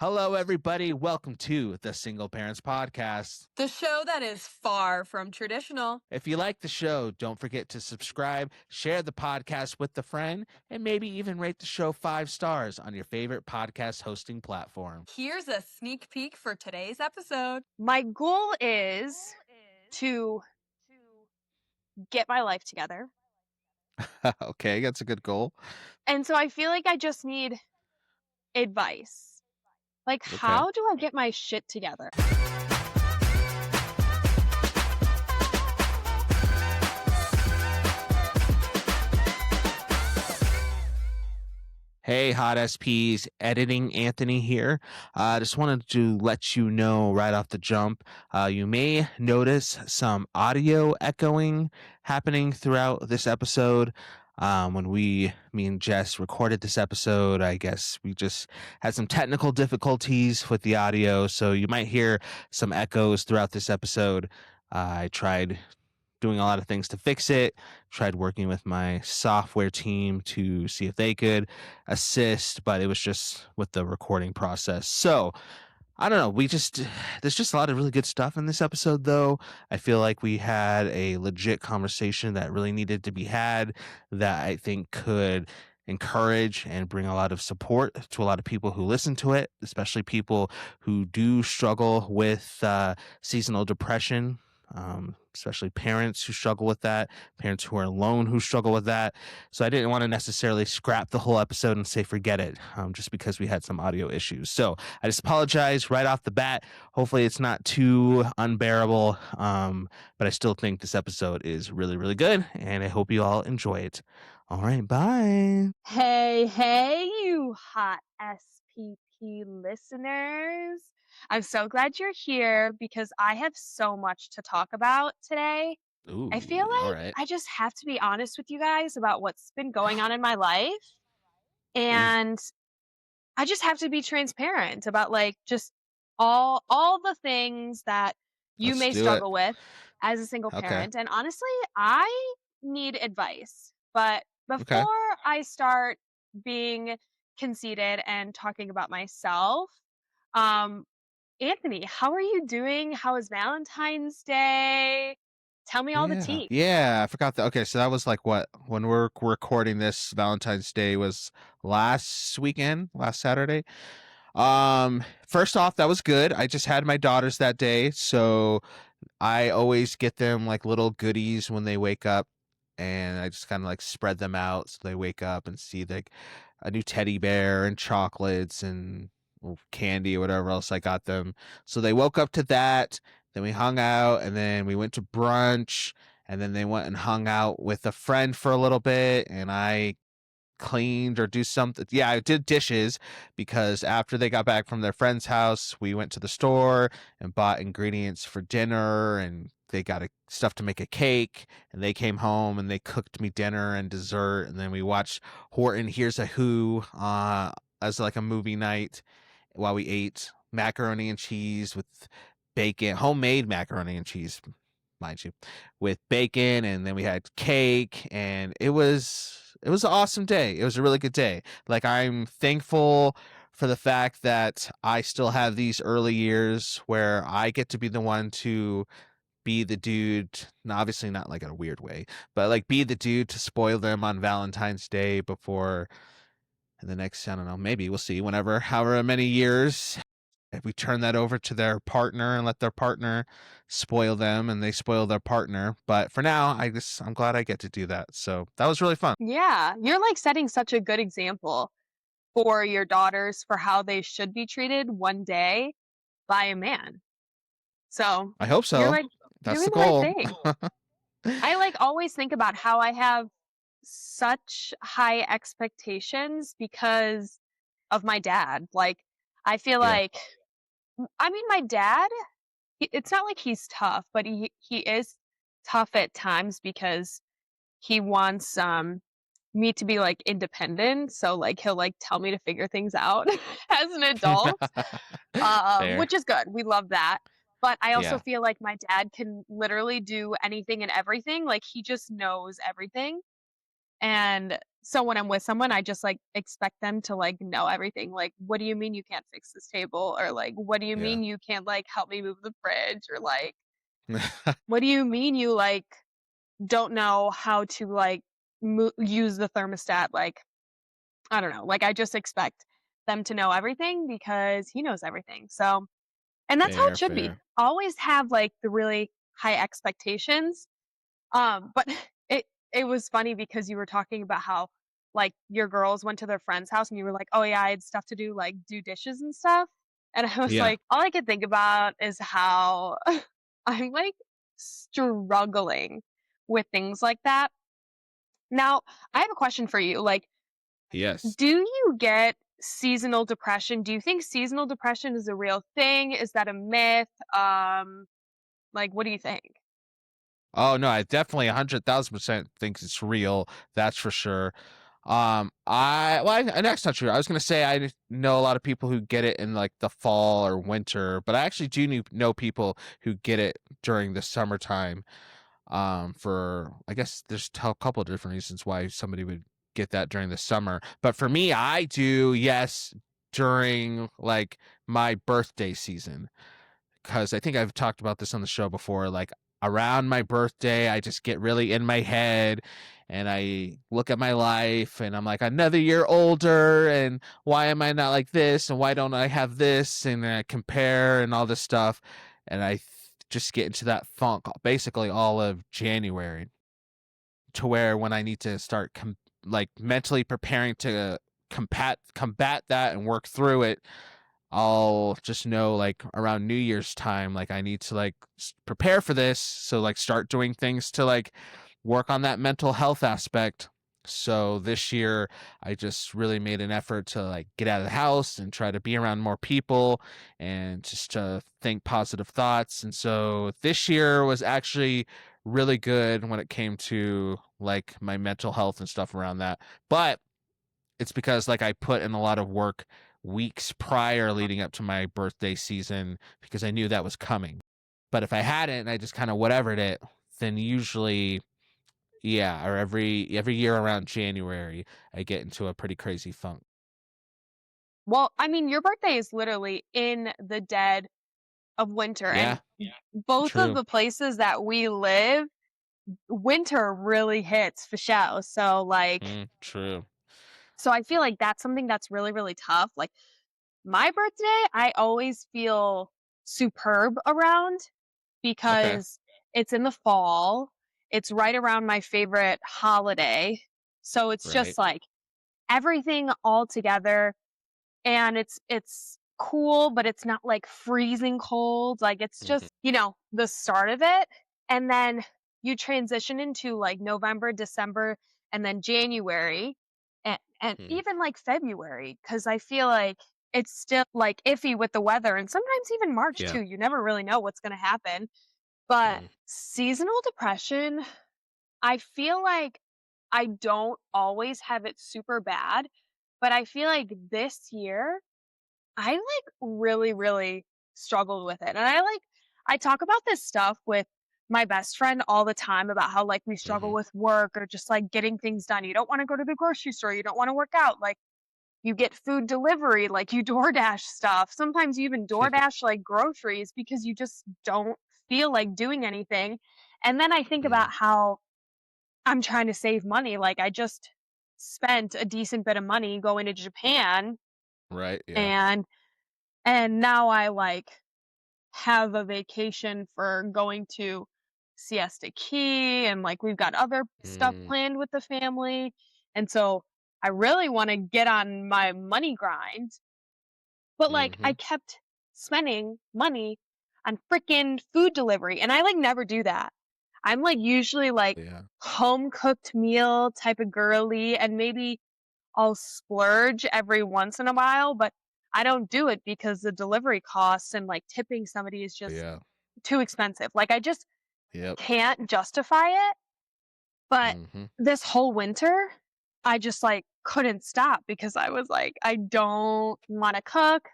Hello, everybody. Welcome to the Single Parents Podcast. The show that is far from traditional. If you like the show, don't forget to subscribe, share the podcast with a friend, and maybe even rate the show 5 stars on your favorite podcast hosting platform. Here's a sneak peek for today's episode. My goal is to get my life together. Okay, that's a good goal. And so I feel like I just need advice. Like, Okay. how do I get my shit together? Hey, Hot SPs, Editing Anthony here. Just wanted to let you know right off the jump, you may notice some audio echoing happening throughout this episode. When me and Jess recorded this episode, I guess we just had some technical difficulties with the audio, so you might hear some echoes throughout this episode. I tried doing a lot of things to fix it, tried working with my software team to see if they could assist, but it was just with the recording process. So I don't know. There's just a lot of really good stuff in this episode, though. I feel like we had a legit conversation that really needed to be had, that I think could encourage and bring a lot of support to a lot of people who listen to it, especially people who do struggle with seasonal depression. Especially parents who struggle with that, parents who are alone who struggle with that. So I didn't want to necessarily scrap the whole episode and say forget it, just because we had some audio issues. So I just apologize right off the bat. Hopefully it's not too unbearable, but I still think this episode is really, really good, and I hope you all enjoy it. All right, bye. Hey, you hot SPP listeners. I'm so glad you're here because I have so much to talk about today. Ooh, I feel all like right. I just have to be honest with you guys about what's been going on in my life. And I just have to be transparent about just all the things that you Let's may do it. struggle with as a single Okay. parent. And honestly, I need advice. But before Okay. I start being conceited and talking about myself, Anthony, how are you doing? How was Valentine's Day? Tell me all the tea. Yeah, I forgot that. Okay, so that was like what, when we're recording this, Valentine's Day was last Saturday. First off, that was good. I just had my daughters that day, so I always get them like little goodies when they wake up, and I just kind of like spread them out so they wake up and see like a new teddy bear and chocolates and candy or whatever else I got them. So they woke up to that. Then we hung out, and then we went to brunch, and then they went and hung out with a friend for a little bit, and I cleaned or do something. Yeah, I did dishes because after they got back from their friend's house, we went to the store and bought ingredients for dinner, and they got stuff to make a cake, and they came home and they cooked me dinner and dessert, and then we watched Horton Hears a Who as like a movie night while we ate macaroni and cheese with bacon, homemade macaroni and cheese, mind you, with bacon, and then we had cake, and it was an awesome day. It was a really good day. Like, I'm thankful for the fact that I still have these early years where I get to be the one to be the dude, obviously not like in a weird way, but like be the dude to spoil them on Valentine's Day before the next, I don't know, maybe we'll see, however many years, if we turn that over to their partner and let their partner spoil them and they spoil their partner. But for now, I'm glad I get to do that. So that was really fun. Yeah, you're setting such a good example for your daughters for how they should be treated one day by a man. So I hope so. you're That's doing the the right goal. thing. I always think about how I have such high expectations because of my dad. I feel Yeah. my dad, it's not like he's tough, but he is tough at times because he wants me to be independent. So he'll tell me to figure things out as an adult, Fair. which is good. We love that. But I also Yeah. feel like my dad can literally do anything and everything. He just knows everything. And So when I'm with someone, I just, like, expect them to, like, know everything, like, "What do you mean you can't fix this table?" Or, like, "What do you Yeah. mean you can't, like, help me move the fridge?" Or, like, "What do you mean you, like, don't know how to, like, use the thermostat?" Like, I don't know, like, I just expect them to know everything because he knows everything, so and that's how it Fair, should be. fair. Always have, like, the really high expectations, but it was funny because you were talking about how, like, your girls went to their friend's house and you were like, "Oh, yeah, I had stuff to do, like, do dishes and stuff." And I was Yeah. like, all I could think about is how I'm, like, struggling with things like that. Now, I have a question for you, like, Yes. do you get seasonal depression? Do you think seasonal depression is a real thing? Is that a myth? Like, what do you think? Oh no, I definitely 100,000% think it's real. That's for sure. That's not true. I was gonna say I know a lot of people who get it in like the fall or winter, but I actually do know people who get it during the summertime. For I guess there's a couple of different reasons why somebody would get that during the summer, but for me, I do. Yes, during like my birthday season, because I think I've talked about this on the show before. Like around my birthday, I just get really in my head and I look at my life and I'm like, another year older. And why am I not like this? And why don't I have this? And I compare and all this stuff. And just get into that funk basically all of January to where when I need to start like mentally preparing to combat that and work through it, I'll just know like around New Year's time, like I need to like prepare for this. So like start doing things to like work on that mental health aspect. So this year, I just really made an effort to like get out of the house and try to be around more people and just to think positive thoughts. And so this year was actually really good when it came to like my mental health and stuff around that. But it's because like I put in a lot of work weeks prior leading up to my birthday season because I knew that was coming. But if I hadn't and I just kind of whatevered it, then usually yeah, or every year around January I get into a pretty crazy funk. Well, I mean, your birthday is literally in the dead of winter, and Yeah, both of true. the places that we live, winter really hits for show. So, like, True. so I feel like that's something that's really, really tough. Like, my birthday, I always feel superb around Okay. because it's in the fall. It's right around my favorite holiday. So it's Right. just like everything all together and it's cool, but it's not like freezing cold. Like it's Hmm. just, the start of it. And then you transition into like November, December, and then January and Hmm. even like February. Cause I feel like it's still like iffy with the weather and sometimes even March Yeah. too. You never really know what's gonna happen. But Mm. seasonal depression, I feel like I don't always have it super bad, but I feel like this year I like really, really struggled with it. And I talk about this stuff with my best friend all the time about how like we struggle Hmm. with work or just like getting things done. You don't want to go to the grocery store, you don't want to work out, like you get food delivery, like you DoorDash stuff. Sometimes you even DoorDash like groceries because you just don't feel like doing anything. And then I think Mm. about how I'm trying to save money. Like I just spent a decent bit of money going to Japan Right. Yeah. and now I like have a vacation for going to Siesta Key and like we've got other stuff Mm. planned with the family. And so I really want to get on my money grind, but like I Hmm. kept spending money on freaking food delivery and I like never do that. I'm like usually like Yeah. home cooked meal type of girly and maybe I'll splurge every once in a while, but I don't do it because the delivery costs and like tipping somebody is just Yeah. too expensive. Like I just Yep. can't justify it. But Hmm. this whole winter, I just like couldn't stop because I was like, I don't want to cook.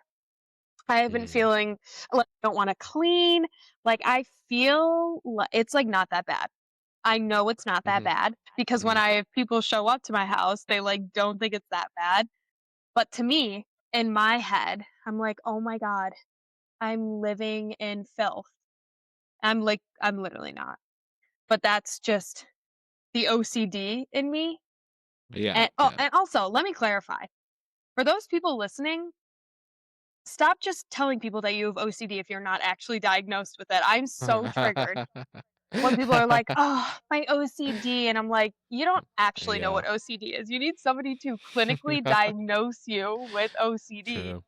I've been Mm. feeling like I don't want to clean. Like I feel it's like not that bad. I know it's not that Mhm, bad because when mhm. I have people show up to my house, they like don't think it's that bad. But to me, in my head, I'm like, "Oh my god, I'm living in filth." I'm literally not. But that's just the OCD in me. Yeah, And oh, yeah. and also, let me clarify. For those people listening, stop just telling people that you have OCD if you're not actually diagnosed with it. I'm so triggered when people are like, "Oh, my OCD," and I'm like, "You don't actually know Yeah. what OCD is. You need somebody to clinically diagnose you with OCD True.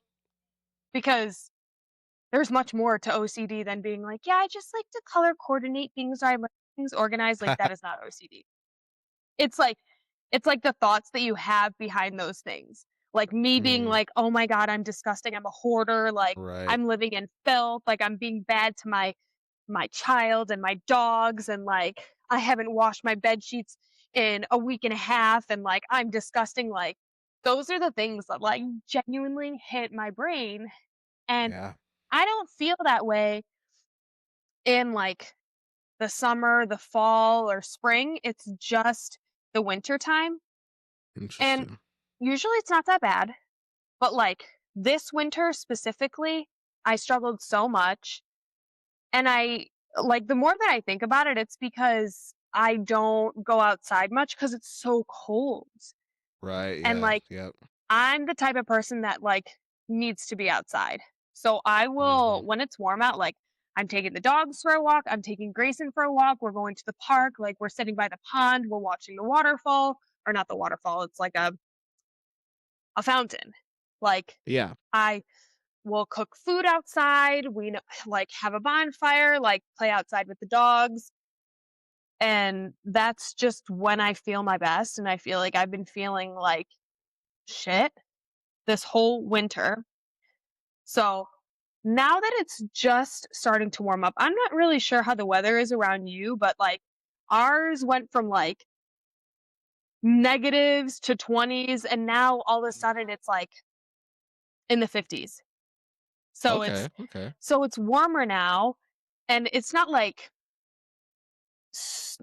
because there's much more to OCD than being like, "Yeah, I just like to color coordinate things or I like things organized." Like that is not OCD. It's like it's like the thoughts that you have behind those things. Like me being Mhm. like, "Oh my god, I'm disgusting. I'm a hoarder. Like Right. I'm living in filth. Like I'm being bad to my child and my dogs and like I haven't washed my bed sheets in a week and a half and like I'm disgusting." Like those are the things that like genuinely hit my brain and Yeah. I don't feel that way in like the summer, the fall or spring. It's just the winter time. And Interesting. usually it's not that bad, but like this winter specifically, I struggled so much. And I like the more that I think about it, it's because I don't go outside much because it's so cold. Right, And yeah, like yep. I'm the type of person that like needs to be outside. So I will Mhm. when it's warm out, like I'm taking the dogs for a walk, I'm taking Grayson for a walk, we're going to the park, like we're sitting by the pond, we're watching the waterfall, or not the waterfall, it's like a fountain. Like Yeah. I will cook food outside, like have a bonfire, like play outside with the dogs. And that's just when I feel my best. And I feel like I've been feeling like shit this whole winter. So now that it's just starting to warm up, I'm not really sure how the weather is around you, but like ours went from like negatives to 20s, and now all of a sudden it's like in the 50s. So Okay, okay. it's warmer now, and it's not like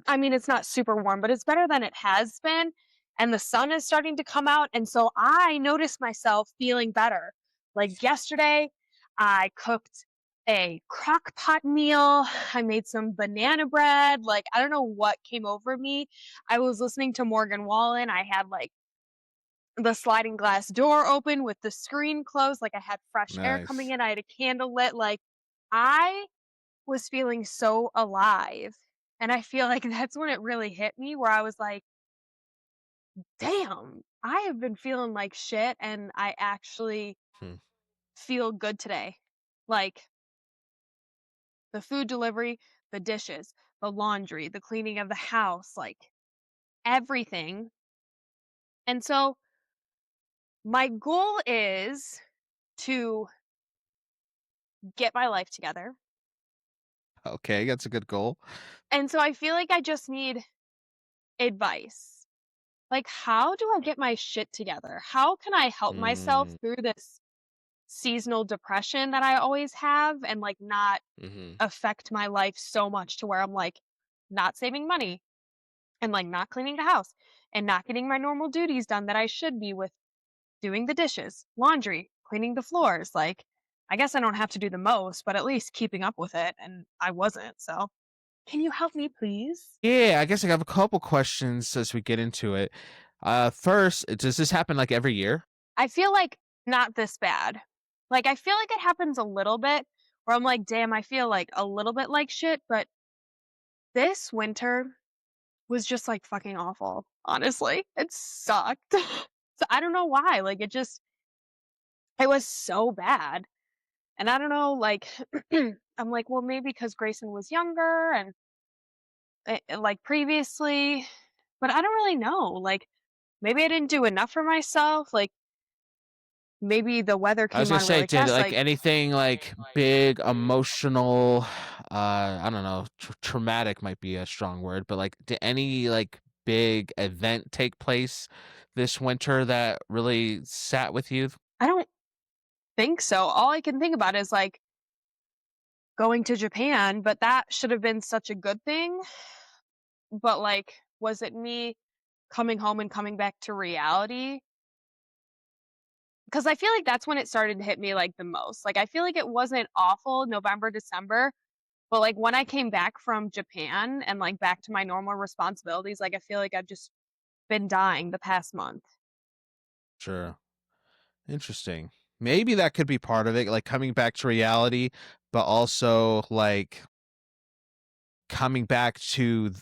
I mean, it's not super warm, but it's better than it has been. And the sun is starting to come out. And so I noticed myself feeling better. Like yesterday, I cooked a crock pot meal. I made some banana bread. Like, I don't know what came over me. I was listening to Morgan Wallen. I had like the sliding glass door open with the screen closed. Like, I had fresh air coming Nice. in. I had a candle lit. Like, I was feeling so alive. And I feel like that's when it really hit me where I was like, damn, I have been feeling like shit and I actually Hmm. feel good today. Like the food delivery, the dishes, the laundry, the cleaning of the house, like everything. And so my goal is to get my life together. Okay, that's a good goal. And so I feel like I just need advice. Like, how do I get my shit together? How can I help myself Mm, through this seasonal depression that I always have and like not mhm. affect my life so much to where I'm like not saving money and like not cleaning the house and not getting my normal duties done that I should be with doing the dishes, laundry, cleaning the floors. Like, I guess I don't have to do the most, but at least keeping up with it. And I wasn't. So, can you help me, please? Yeah, I guess I have a couple questions as we get into it. First, does this happen, like, every year? I feel like not this bad. Like, I feel like it happens a little bit where I'm like, damn, I feel like a little bit like shit. But this winter was just like fucking awful, honestly. It sucked. So I don't know why. Like, it was so bad. And I don't know, like, I'm like, well, maybe because Grayson was younger and like previously, but I don't really know. Like, maybe I didn't do enough for myself. Like, maybe the weather I was came gonna on say, really did, fast. like, Like, anything, like, big, emotional, I don't know, traumatic might be a strong word, but, like, did any, like, big event take place this winter that really sat with you? I don't think so. All I can think about is like going to Japan, but that should have been such a good thing. but, like, was it me coming home and coming back to reality? Because I feel like that's when it started to hit me, like, the most. Like, I feel like it wasn't awful November, December, but, like, when I came back from Japan and, like, back to my normal responsibilities, like, I feel like I've just been dying the past month. Sure. Interesting. Maybe that could be part of it, like coming back to reality, but also like coming back to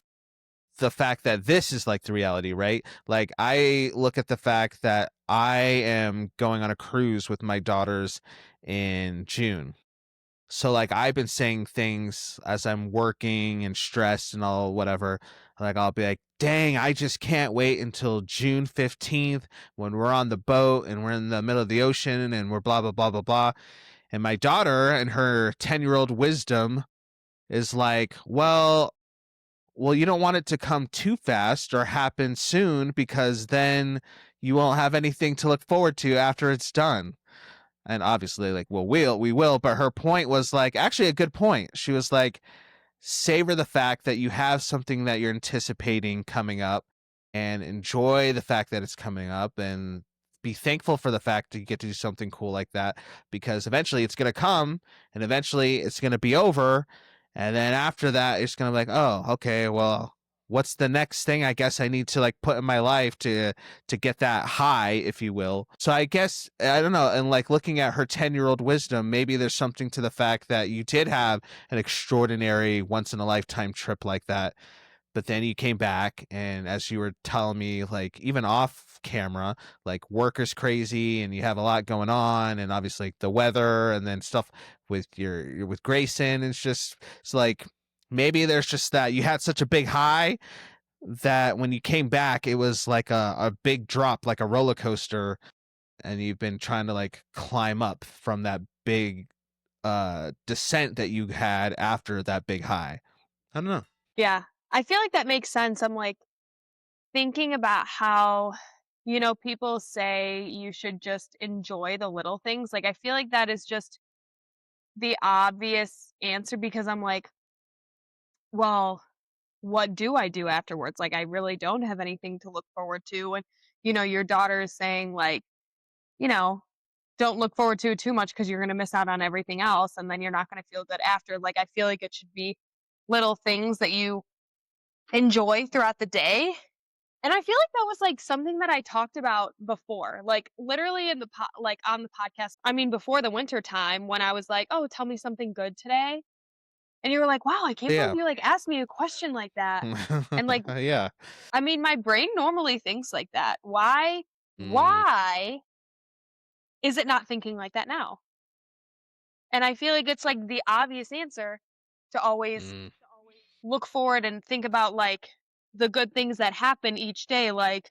the fact that this is like the reality, right? Like I look at the fact that I am going on a cruise with my daughters in June. So like I've been saying things as I'm working and stressed and all whatever. Like I'll be like, dang, I just can't wait until June 15th when we're on the boat and we're in the middle of the ocean and we're blah blah blah blah blah. And my daughter and her 10-year-old wisdom is like, well, you don't want it to come too fast or happen soon because then you won't have anything to look forward to after it's done. And obviously, like, well, we will. But her point was like actually a good point. She was like, savor the fact that you have something that you're anticipating coming up and enjoy the fact that it's coming up and be thankful for the fact that you get to do something cool like that because eventually it's going to come and eventually it's going to be over and then after that it's going to be like, oh, okay, well, what's the next thing I guess I need to like put in my life to get that high, if you will. So I guess I don't know, and like looking at her 10-year-old wisdom, maybe there's something to the fact that you did have an extraordinary once in a lifetime trip like that, but then you came back and as you were telling me, like even off camera, like work is crazy and you have a lot going on and obviously like, the weather and then stuff with your with Grayson. It's like maybe there's just that you had such a big high that when you came back it was like a big drop, like a roller coaster, and you've been trying to like climb up from that big descent that you had after that big high. I don't know. Yeah. I feel like that makes sense. I'm, like, thinking about how, people say you should just enjoy the little things. Like, I feel like that is just the obvious answer because I'm like, well, what do I do afterwards? Like, I really don't have anything to look forward to. And, your daughter is saying, like, you know, don't look forward to it too much because you're going to miss out on everything else. And then you're not going to feel good after. Like, I feel like it should be little things that you enjoy throughout the day. And I feel like that was, like, something that I talked about before, like, literally in the like, on the podcast. I mean, before the winter time when I was like, "Oh, tell me something good today." And you were like, "Wow, I can't believe Yeah. you, like, asked me a question like that." And, like, Yeah. I mean, my brain normally thinks like that. Why Mm, why is it not thinking like that now? And I feel like it's, like, the obvious answer to always mm. look forward and think about, like, the good things that happen each day, like,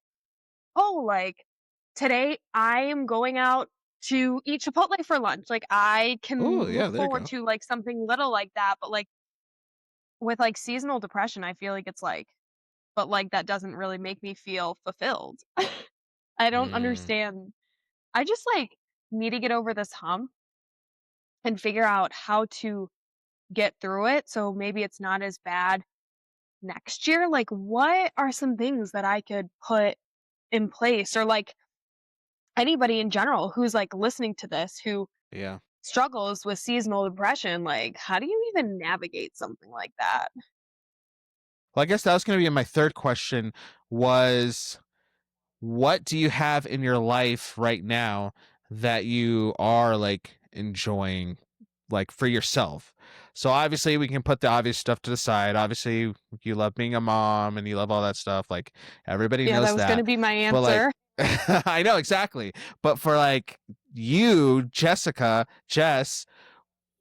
"Oh, like, today I am going out to eat Chipotle for lunch." Like, I Oh, can yeah, look there you forward go. to, like, something little like that, but, like, with, like, seasonal depression, I feel like it's like but, like, that doesn't really make me feel fulfilled. I don't Mm. understand. I just, like, need to get over this hump and figure out how to get through it so maybe it's not as bad next year. Like, what are some things that I could put in place or, like, anybody in general who's, like, listening to this who Yeah. struggles with seasonal depression, like, how do you even navigate something like that? Well, I guess that was gonna be my third question was, what do you have in your life right now that you are, like, enjoying, like, for yourself? So, obviously, we can put the obvious stuff to the side. Obviously, you love being a mom and you love all that stuff, like, everybody Yeah, that knows was gonna that. be my But, like answer. I know, exactly. But for, like, you, Jess,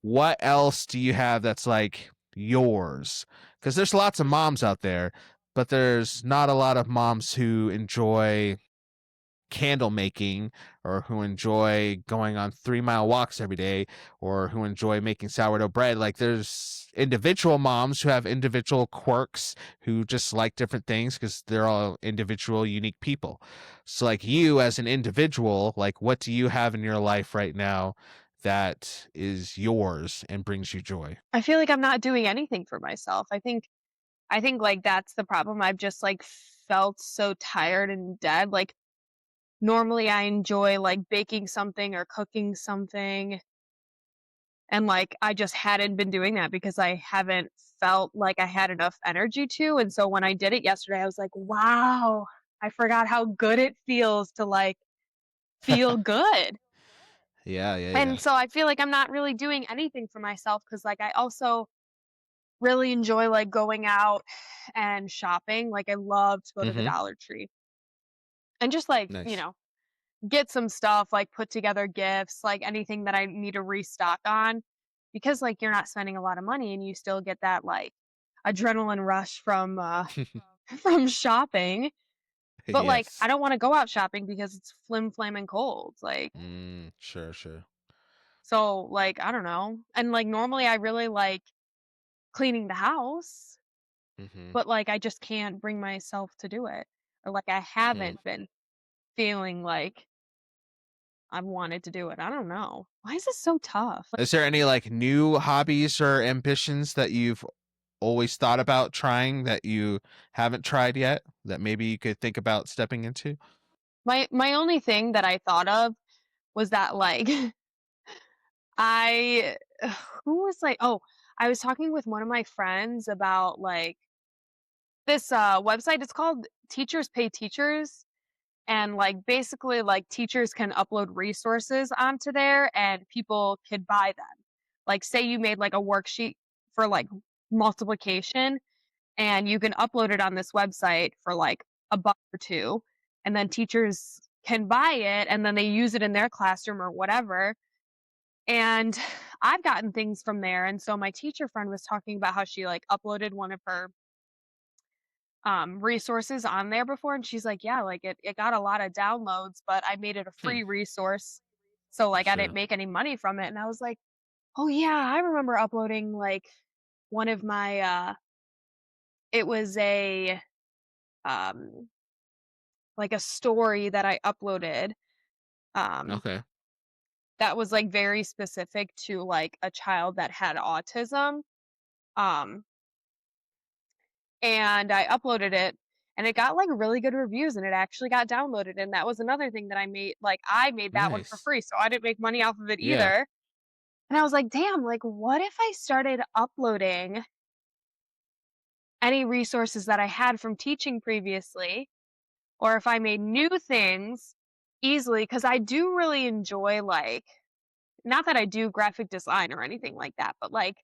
what else do you have that's like yours? Because there's lots of moms out there, but there's not a lot of moms who enjoy candle making or who enjoy going on 3 mile walks every day or who enjoy making sourdough bread. Like there's individual moms who have individual quirks who just like different things because they're all individual unique people. So like you as an individual, like what do you have in your life right now that is yours and brings you joy? I feel like I'm not doing anything for myself. I think I think, like, that's the problem. I've just, like, felt so tired and dead. Like, normally I enjoy, like, baking something or cooking something, and, like, I just hadn't been doing that because I haven't felt like I had enough energy to, and so when I did it yesterday, I was like, "Wow, I forgot how good it feels to, like, feel good." Yeah, yeah, yeah. And so I feel like I'm not really doing anything for myself because, like, I also really enjoy, like, going out and shopping. Like, I love to go to the Mhm. Dollar Tree and just, like, Nice. get some stuff, like, put together gifts, like, anything that I need to restock on because, like, you're not spending a lot of money and you still get that, like, adrenaline rush from, from shopping. But, like, I Yes. don't wanna go out shopping because it's flim flamming cold, like, Sure, sure. so, like, I don't know. And, like, normally I really like cleaning the house, Mhm. but, like, I just can't bring myself to do it. Or, like, I Hmm. haven't been feeling like I've wanted to do it. I don't know. Why is this so tough? Like, Is there any like new hobbies or ambitions that you've always thought about trying that you haven't tried yet that maybe you could think about stepping into? my only thing that I thought of was that, like, I who was like, oh, I was talking with one of my friends about, like, this, website. It's called Teachers Pay Teachers, and, like, basically, like, teachers can upload resources onto there and people could buy them. Like, say you made, like, a worksheet for, like, multiplication, and you can upload it on this website for, like, a buck or 2, and then teachers can buy it, and then they use it in their classroom or whatever, and I've gotten things from there. And so my teacher friend was talking about how she, like, uploaded one of her resources on there before, and she's like, yeah, like, it got a lot of downloads, but I made it a Hmm. free resource, so, like, I didn't Sure. make any money from it. And I was like, oh yeah, I remember uploading, like, one of my it was a um like, a story that I uploaded, um Okay. that was, like, very specific to, like, a child that had autism, um and I uploaded it, and it got, like, really good reviews, and it actually got downloaded. And that was another thing that I made. Like, I made that one for Nice. free, so I didn't make money off of it Yeah. either. And I was like, "Damn, like, what if I started uploading any resources that I had from teaching previously, or if I made new things easily?" Because I do really enjoy, like, not that I do graphic design or anything like that, but, like,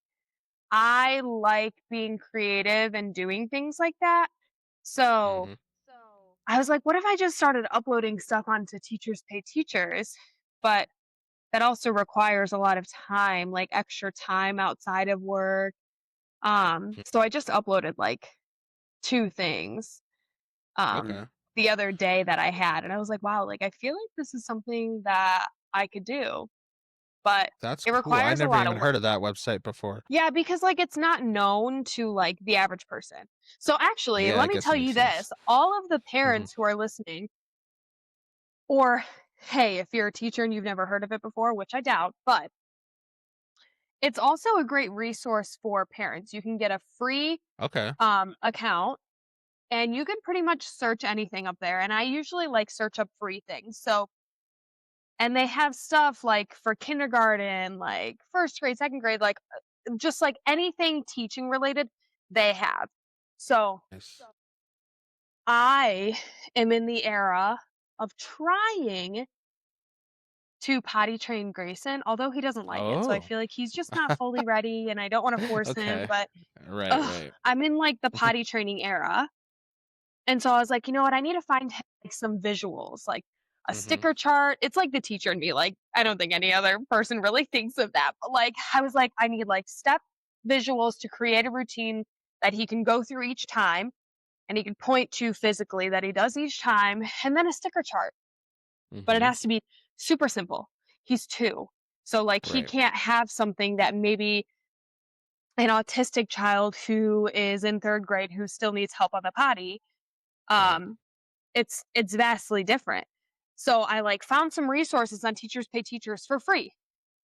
I like being creative and doing things like that. So Mhm. I was like, what if I just started uploading stuff onto Teachers Pay Teachers? But that also requires a lot of time, like extra time outside of work. Hmm. So I just uploaded like 2 things Okay. the other day that I had, and I was like, wow, like, I feel like this is something that I could do, but That's it cool. I requires a never lot even of heard work. of that website before. Yeah, because, like, it's not known to, like, the average person. So actually, Yeah, I let me guess tell that you makes sense. this, all of the Mhm. parents who are listening, or hey, if you're a teacher and you've never heard of it before, which I doubt, but it's also a great resource for parents. You can get a free Okay. account, and you can pretty much search anything up there. And I usually like search up free things. So, and they have stuff like for kindergarten, like first grade, second grade, like, just like anything teaching related, they have. So Nice. I am in the era of trying to potty train Grayson, although he doesn't like it. So I Oh. feel like he's just not fully ready, and I don't want to force him. Okay. But Right, right. I'm in, like, the potty training era. And so I was like, you know what? I need to find, like, some visuals, like a Mhm. sticker chart. It's like the teacher in me. Like, I don't think any other person really thinks of that. But, like, I was like, I need, like, step visuals to create a routine that he can go through each time and he can point to physically that he does each time, and then a sticker chart. But it Mhm. has to be super simple. He's 2. So, like, he Right. can't have something that maybe an autistic child who is in 3rd grade who still needs help on the potty, Right. um, it's vastly different. So I, like, found some resources on Teachers Pay Teachers for free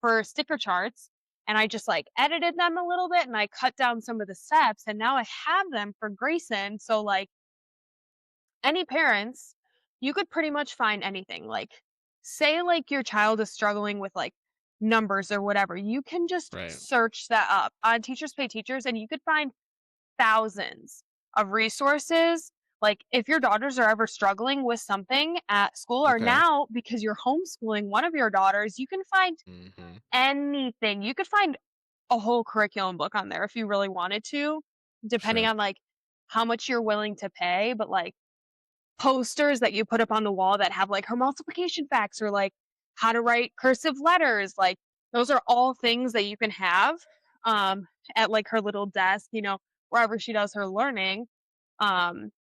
for sticker charts, and I just like edited them a little bit and I cut down some of the steps and now I have them for Grayson. So like any parents, you could pretty much find anything. Like say like your child is struggling with like numbers or whatever. You can just Right. search that up on Teachers Pay Teachers and you could find thousands of resources. Like if your daughters are ever struggling with something at school or Okay. now because you're homeschooling one of your daughters, you can find Mm-hmm. anything. You could find a whole curriculum book on there if you really wanted to, depending Sure. on like how much you're willing to pay, but like posters that you put up on the wall that have like her multiplication facts or like how to write cursive letters, like those are all things that you can have um at like her little desk, wherever she does her learning. Um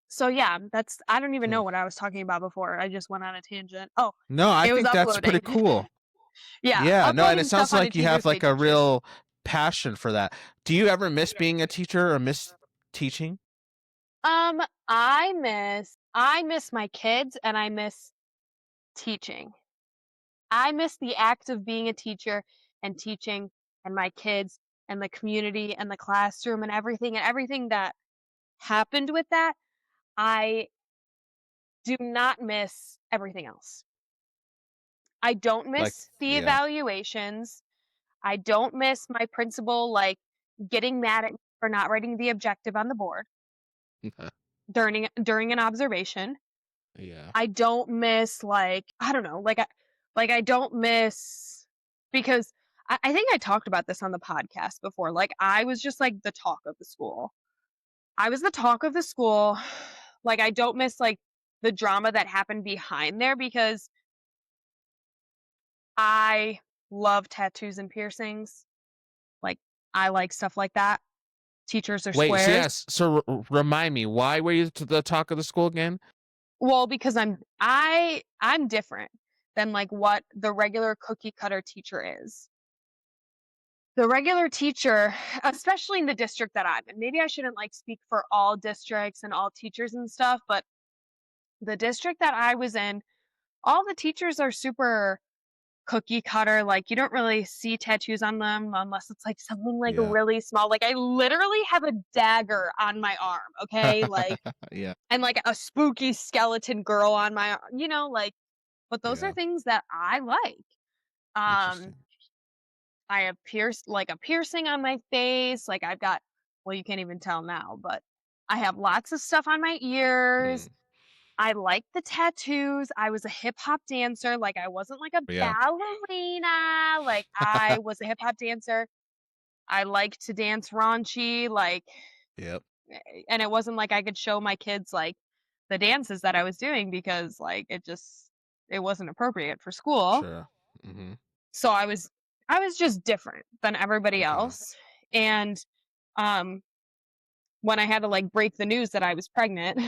so yeah, that's I don't even Hmm. know what I was talking about before. I just went on a tangent. Oh, No, I it was think that's pretty uploading. cool. Yeah, Yeah, no, and it uploading stuff sounds onto like you have Teachers Pay like a Teachers. real passion for that. Do you ever miss being a teacher or miss teaching? Um, I miss my kids and I miss teaching. I miss the act of being a teacher and teaching and my kids and the community and the classroom and everything that happened with that. I do not miss everything else. I don't Like, miss the yeah. evaluations. I don't miss my principal like getting mad at me for not writing the objective on the board during an observation. Yeah. I don't miss like I don't know, like I don't miss because I think I talked about this on the podcast before. Like I was just like the talk of the school. I was the talk of the school. Like I don't miss like the drama that happened behind there because I love tattoos and piercings. Like I like stuff like that. Teachers are Wait, so squares. yes, so remind me, why were you to the talk of the school again? Well, because I'm different than like what the regular cookie cutter teacher is. The regular teacher, especially in the district that I'm in, maybe I shouldn't like speak for all districts and all teachers and stuff, but the district that I was in, all the teachers are super cookie cutter. Like you don't really see tattoos on them unless it's like something like Yeah. really small. Like I literally have a dagger on my arm, okay? Like Yeah. and like a spooky skeleton girl on my arm, like but those are Yeah. things that I like. Um Interesting. I have a piercing on my face. Like I've got, well, you can't even tell now, but I have lots of stuff on my Hmm. ears. I like the tattoos. I was a hip hop dancer. Like I wasn't like a Yeah. ballerina. Like I was a hip hop dancer. I like to dance raunchy. Like, Yep. and it wasn't like I could show my kids like the dances that I was doing because like it wasn't appropriate for school. Sure. Hmm. So I was just different than everybody Okay. else. And um when I had to like break the news that I was pregnant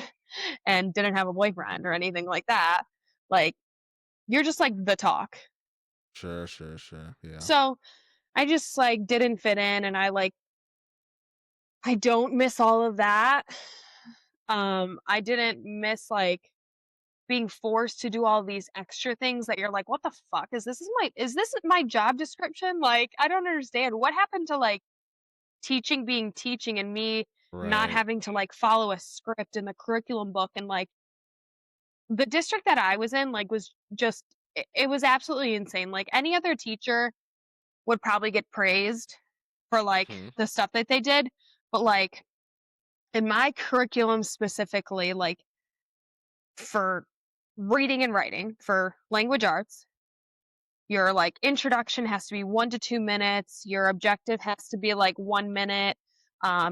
and didn't have a boyfriend or anything like that, like you're just like the talk. Sure, sure, sure. Yeah. So I just like didn't fit in and I don't miss all of that. I didn't miss like being forced to do all these extra things that you're like, what the fuck is this my job description? Like, I don't understand. What happened to like teaching being teaching and me not Right. having to like follow a script in the curriculum book and like the district that I was in like was just it was absolutely insane. Like any other teacher would probably get praised for like Hmm. the stuff that they did, but like in my curriculum specifically, like for reading and writing for language arts, your like introduction has to be 1 to 2 minutes. Your objective has to be like 1 minute.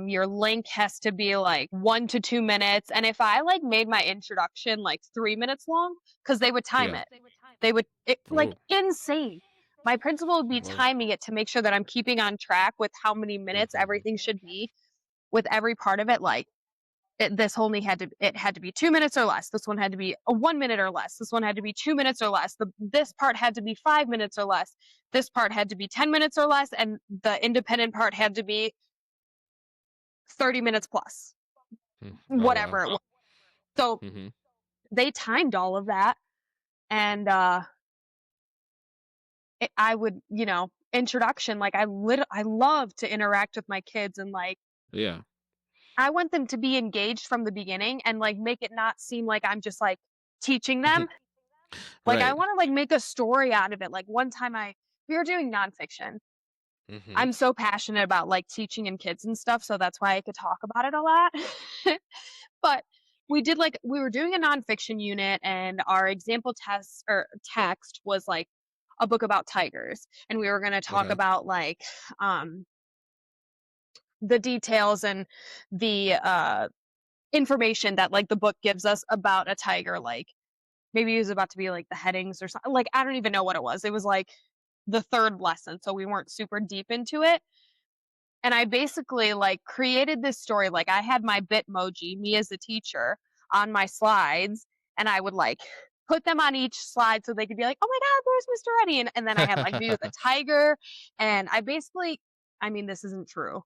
Your link has to be like 1 to 2 minutes. And if I like made my introduction like 3 minutes long, because they would time Yeah. it, like Oh, insane. My principal would be whoa. timing it to make sure that I'm keeping on track with how many minutes Hmm. everything should be with every part of it. Like it had to be 2 minutes or less. This one had to be a 1 minute or less. This one had to be 2 minutes or less. This part had to be 5 minutes or less. This part had to be 10 minutes or less, and the independent part had to be 30 minutes plus, Oh, wow. whatever it was. So Hmm. they timed all of that, and I would, introduction, like I love to interact with my kids, and like Yeah. I want them to be engaged from the beginning and like make it not seem like I'm just like teaching them. Like I Right. want to like make a story out of it. Like one time we were doing nonfiction. Mm-hmm. I'm so passionate about like teaching and kids and stuff, so that's why I could talk about it a lot. But we were doing a nonfiction unit, and our example test or text was like a book about tigers, and we were going to talk Okay. about like um the details and the information that like the book gives us about a tiger. Like maybe it was about to be like the headings or something. Like I don't even know what it was. It was like the third lesson, so we weren't super deep into it. And I basically like created this story. Like I had my Bitmoji, me as a teacher, on my slides, and I would like put them on each slide so they could be like, "Oh my God, there's Mr. Reddy," and then I had like me with a tiger, and I basically, I mean, this isn't true.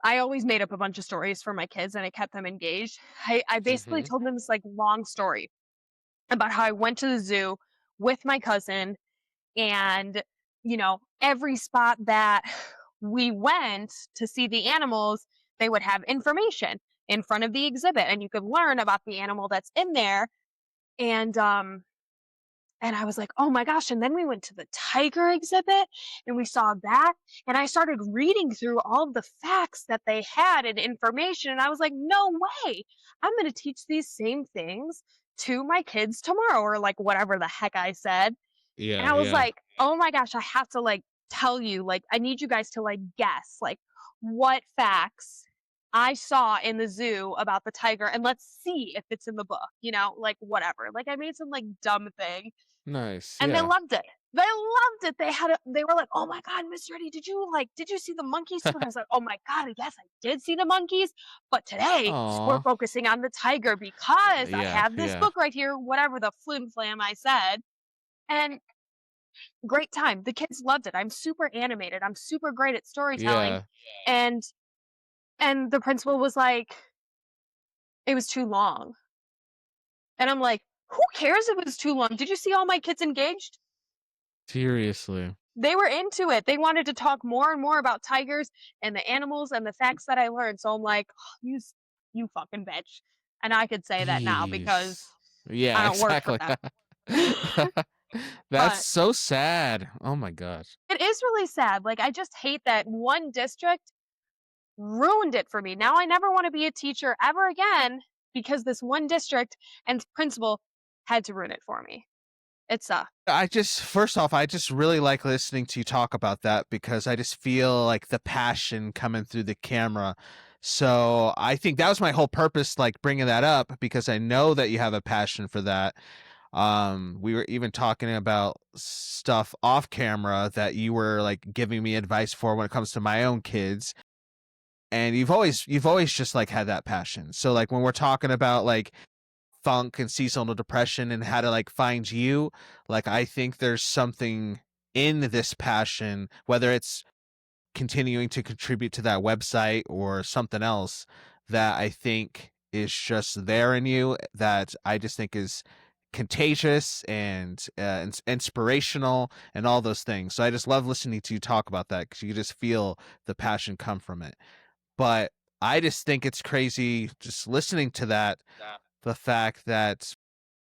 I always made up a bunch of stories for my kids, and I kept them engaged. I basically Mm-hmm. told them this like long story about how I went to the zoo with my cousin, and every spot that we went to see the animals, they would have information in front of the exhibit, and you could learn about the animal that's in there. And um and I was like, oh my gosh. And then we went to the tiger exhibit and we saw that, and I started reading through all of the facts that they had and information, and I was like, no way, I'm going to teach these same things to my kids tomorrow, or like whatever the heck I said. And Yeah. I was Yeah. like, "Oh my gosh, I have to, like, tell you, like, I need you guys to, like, guess, like, what facts I saw in the zoo about the tiger, and let's see if it's in the book," like, whatever. Like, I made some, like, dumb thing, Nice. and they Yeah. loved it. They loved it. They were like, "Oh my god, Miss Reddy, did you see the monkeys too?" And I was like, "Oh my god, yes, I did see the monkeys, but today we're Aw. focusing on the tiger because I Yeah. have this Yeah. book right here," whatever the flim flam I said. And great time. The kids loved it. I'm super animated. I'm super great at storytelling. Yeah. And and the principal was like, "It was too long." And I'm like, "Who cares if it was too long? Did you see all my kids engaged? Seriously. They were into it. They wanted to talk more and more about tigers and the animals and the facts that I learned." So I'm like, "Oh, you fucking bitch." And I could say that now because Jeez. I Yeah. don't work for Exactly. them. That's But so sad. Oh my gosh. it is really sad. Like I just hate that one district ruined it for me. Now I never want to be a teacher ever again because this one district and principal had to ruin it for me. It's First off, I just really like listening to you talk about that because I just feel like the passion coming through the camera. So I think that was my whole purpose, like bringing that up, because I know that you have a passion for that. We were even talking about stuff off camera that you were like giving me advice for when it comes to my own kids. And you've always just like had that passion. So like when we're talking about like funk and seasonal depression and how to like find you, like I think there's something in this passion, whether it's continuing to contribute to that website or something else, that I think is just there in you, that I just think is contagious and inspirational and all those things. So I just love listening to you talk about that because you just feel the passion come from it. But I just think it's crazy just listening to that, the fact that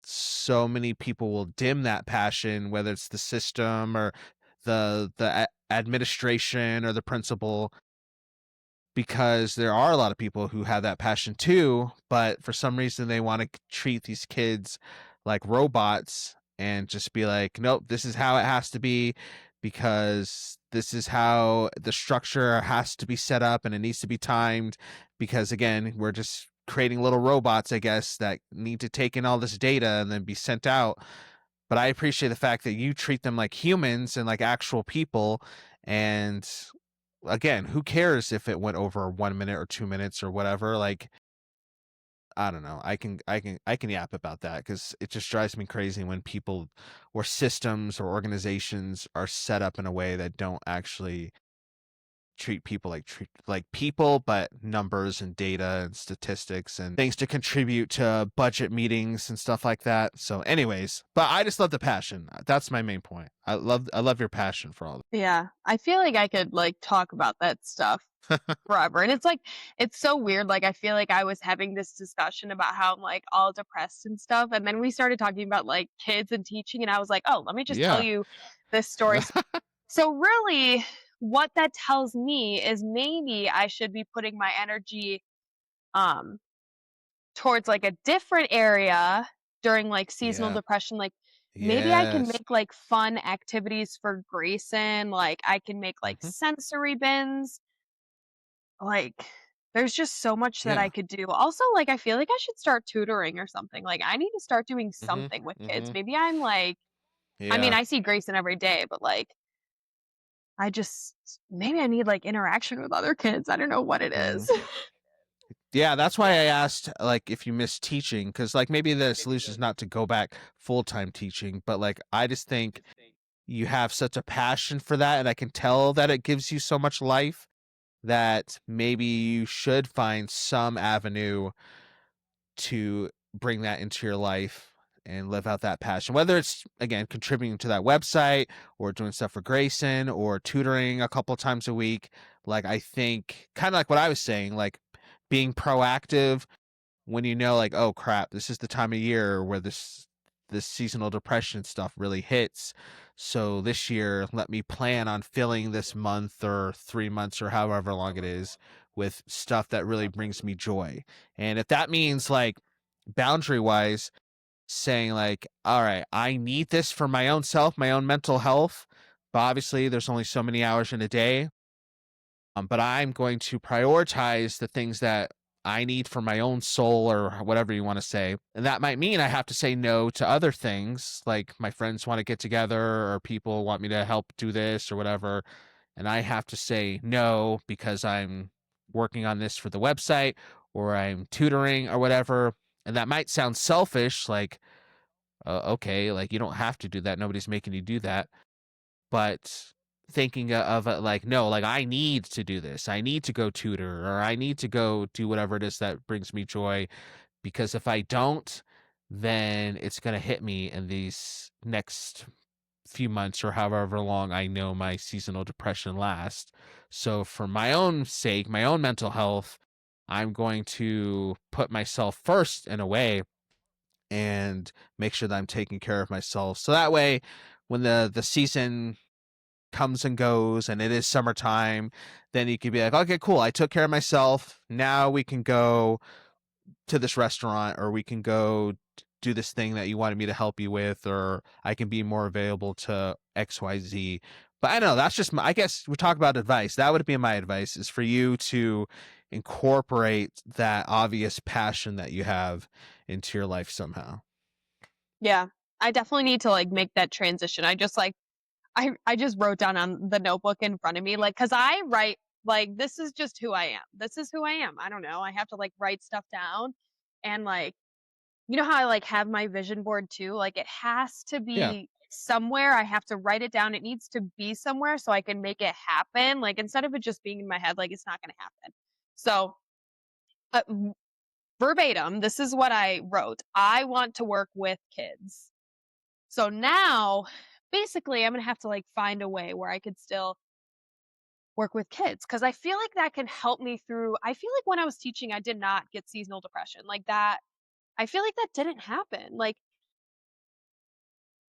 so many people will dim that passion, whether it's the system or administration or the principal, because there are a lot of people who have that passion too, but for some reason they want to treat these kids like robots and just be like, nope, this is how it has to be because this is how the structure has to be set up and it needs to be timed because again, we're just creating little robots, I guess, that need to take in all this data and then be sent out. But I appreciate the fact that you treat them like humans and like actual people. And again, who cares if it went over 1 minute or 2 minutes or whatever? Like, I don't know. I can yap about that because it just drives me crazy when people or systems or organizations are set up in a way that don't actually treat people like people, but numbers and data and statistics and things to contribute to budget meetings and stuff like that. So anyways, but I just love the passion. That's my main point. I love your passion for all Yeah. I feel like I could like talk about that stuff forever. And it's like it's so weird. Like I feel like I was having this discussion about how I'm like all depressed and stuff. And then we started talking about like kids and teaching and I was like, oh, let me just tell Yeah. you this story. So really what that tells me is maybe I should be putting my energy um towards like a different area during like seasonal Yeah. depression. Like maybe I can Yes. make like fun activities for Grayson. Like I can make like Hmm. sensory bins. Like there's just so much that I Yeah. could do. Also, like I feel like I should start tutoring or something. Like I need to start doing Hmm. something with kids. Hmm. Maybe I'm like I mean, Yeah. I see Grayson every day, but like I just maybe I need like interaction with other kids. I don't know what it is. Mm. Yeah, that's why I asked like if you miss teaching, because like maybe the solution is not to go back full-time teaching, but like I just think you have such a passion for that, and I can tell that it gives you so much life that maybe you should find some avenue to bring that into your life and live out that passion. Whether it's again contributing to that website or doing stuff for Grayson or tutoring a couple times a week, like I think kind of like what I was saying, like being proactive when you know like, oh crap, this is the time of year where this seasonal depression stuff really hits. So this year, let me plan on filling this month or 3 months or however long it is with stuff that really brings me joy. And if that means like boundary wise saying like, all right, I need this for my own self, my own mental health, but obviously there's only so many hours in a day, but I'm going to prioritize the things that I need for my own soul or whatever you want to say. And that might mean I have to say no to other things, like my friends want to get together or people want me to help do this or whatever. And I have to say no because I'm working on this for the website or I'm tutoring or whatever. And that might sound selfish, like, okay, like you don't have to do that. Nobody's making you do that, but thinking of it like, no, like I need to do this. I need to go tutor or I need to go do whatever it is that brings me joy. Because if I don't, then it's going to hit me in these next few months or however long I know my seasonal depression lasts. So, for my own sake, my own mental health, I'm going to put myself first in a way and make sure that I'm taking care of myself. So that way, when the season comes and goes and it is summertime, then you could be like, okay, cool, I took care of myself. Now we can go to this restaurant or we can go do this thing that you wanted me to help you with, or I can be more available to XYZ. But I know that's just I guess we talk about advice. That would be my advice is for you to incorporate that obvious passion that you have into your life somehow. Yeah. I definitely need to like make that transition. I just like I just wrote down on the notebook in front of me, like, cause I write like this is just who I am. This is who I am. I don't know. I have to like write stuff down and like you know how I like have my vision board too? Like it has to Yeah. be somewhere. I have to write it down. It needs to be somewhere so I can make it happen. Like instead of it just being in my head, like it's not gonna happen. So verbatim, this is what I wrote. I want to work with kids. So now, basically, I'm gonna have to like find a way where I could still work with kids because I feel like that can help me through. I feel like when I was teaching, I did not get seasonal depression like that. I feel like that didn't happen. Like